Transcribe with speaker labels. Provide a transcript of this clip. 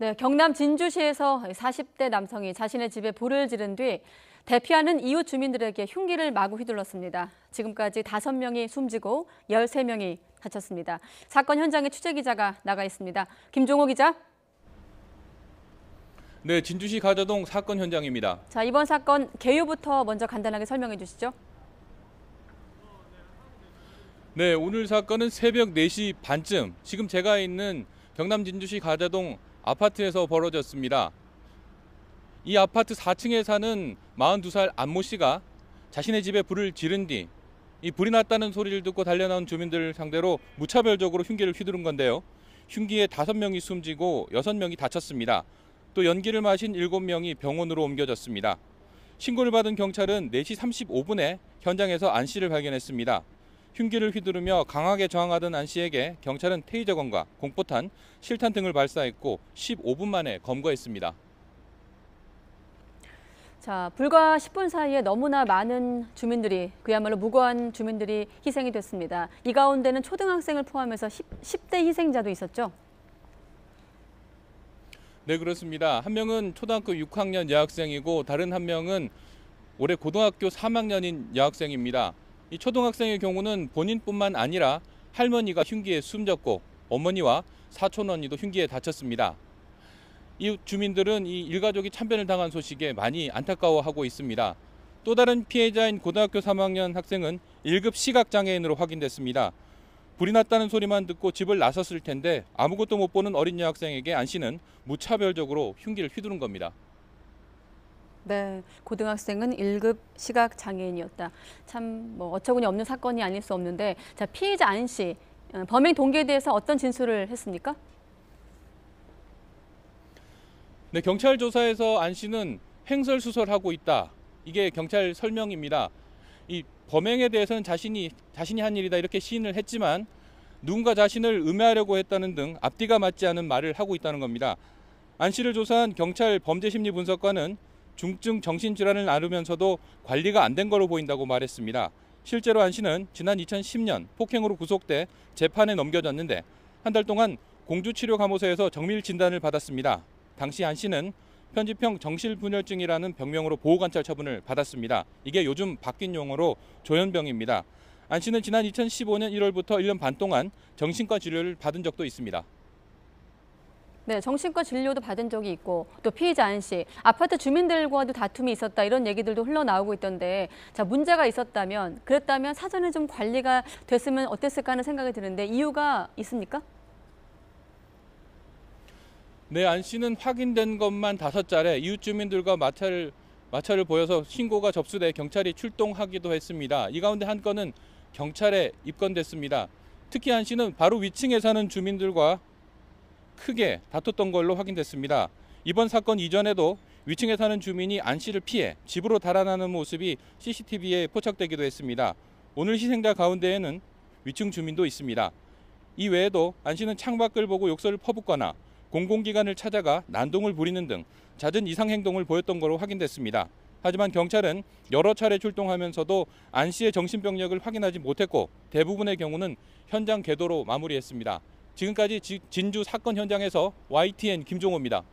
Speaker 1: 네, 경남 진주시에서 40대 남성이 자신의 집에 불을 지른 뒤 대피하는 이웃 주민들에게 흉기를 마구 휘둘렀습니다. 지금까지 5명이 숨지고 13명이 다쳤습니다. 사건 현장에 취재 기자가 나가 있습니다. 김종호 기자.
Speaker 2: 네, 진주시 가자동 사건 현장입니다.
Speaker 1: 자, 이번 사건 개요부터 먼저 간단하게 설명해 주시죠.
Speaker 2: 네, 오늘 사건은 새벽 4시 반쯤 지금 제가 있는 경남 진주시 가자동 아파트에서 벌어졌습니다. 이 아파트 4층에 사는 42살 안모 씨가 자신의 집에 불을 지른 뒤 이 불이 났다는 소리를 듣고 달려나온 주민들을 상대로 무차별적으로 흉기를 휘두른 건데요. 흉기에 5명이 숨지고 6명이 다쳤습니다. 또 연기를 마신 7명이 병원으로 옮겨졌습니다. 신고를 받은 경찰은 4시 35분에 현장에서 안 씨를 발견했습니다. 흉기를 휘두르며 강하게 저항하던 안 씨에게 경찰은 테이저건과 공포탄, 실탄 등을 발사했고 15분 만에 검거했습니다.
Speaker 1: 자, 불과 10분 사이에 너무나 많은 주민들이, 그야말로 무고한 주민들이 희생이 됐습니다. 이 가운데는 초등학생을 포함해서 10대 희생자도 있었죠?
Speaker 2: 네, 그렇습니다. 한 명은 초등학교 6학년 여학생이고 다른 한 명은 올해 고등학교 3학년인 여학생입니다. 이 초등학생의 경우는 본인뿐만 아니라 할머니가 흉기에 숨졌고 어머니와 사촌 언니도 흉기에 다쳤습니다. 이 주민들은 이 일가족이 참변을 당한 소식에 많이 안타까워하고 있습니다. 또 다른 피해자인 고등학교 3학년 학생은 1급 시각장애인으로 확인됐습니다. 불이 났다는 소리만 듣고 집을 나섰을 텐데 아무것도 못 보는 어린 여학생에게 안 씨는 무차별적으로 흉기를 휘두른 겁니다.
Speaker 1: 네, 고등학생은 1급 시각장애인이었다. 참 어처구니 없는 사건이 아닐 수 없는데, 자, 피해자 안 씨, 범행 동기에 대해서 어떤 진술을 했습니까?
Speaker 2: 네, 경찰 조사에서 안 씨는 횡설수설하고 있다. 이게 경찰 설명입니다. 이 범행에 대해서는 자신이 한 일이다 이렇게 시인을 했지만 누군가 자신을 음해하려고 했다는 등 앞뒤가 맞지 않은 말을 하고 있다는 겁니다. 안 씨를 조사한 경찰 범죄심리분석관은 중증 정신질환을 앓으면서도 관리가 안 된 거로 보인다고 말했습니다. 실제로 안 씨는 지난 2010년 폭행으로 구속돼 재판에 넘겨졌는데 한 달 동안 공주치료감호소에서 정밀 진단을 받았습니다. 당시 안 씨는 편집형 정신분열증이라는 병명으로 보호관찰 처분을 받았습니다. 이게 요즘 바뀐 용어로 조현병입니다. 안 씨는 지난 2015년 1월부터 1년 반 동안 정신과 진료를 받은 적도 있습니다.
Speaker 1: 네, 정신과 진료도 받은 적이 있고 또 피해자 안 씨, 아파트 주민들과도 다툼이 있었다 이런 얘기들도 흘러나오고 있던데, 자, 문제가 그랬다면 사전에 좀 관리가 됐으면 어땠을까 하는 생각이 드는데 이유가 있습니까?
Speaker 2: 네, 안 씨는 확인된 것만 5차례 이웃 주민들과 마찰을 보여서 신고가 접수돼 경찰이 출동하기도 했습니다. 이 가운데 한 건은 경찰에 입건됐습니다. 특히 안 씨는 바로 위층에 사는 주민들과 크게 다퉜던 걸로 확인됐습니다. 이번 사건 이전에도 위층에 사는 주민이 안 씨를 피해 집으로 달아나는 모습이 CCTV에 포착되기도 했습니다. 오늘 희생자 가운데에는 위층 주민도 있습니다. 이 외에도 안 씨는 창밖을 보고 욕설을 퍼붓거나 공공기관을 찾아가 난동을 부리는 등 잦은 이상 행동을 보였던 것으로 확인됐습니다. 하지만 경찰은 여러 차례 출동하면서도 안 씨의 정신병력을 확인하지 못했고 대부분의 경우는 현장 계도로 마무리했습니다. 지금까지 진주 사건 현장에서 YTN 김종호입니다.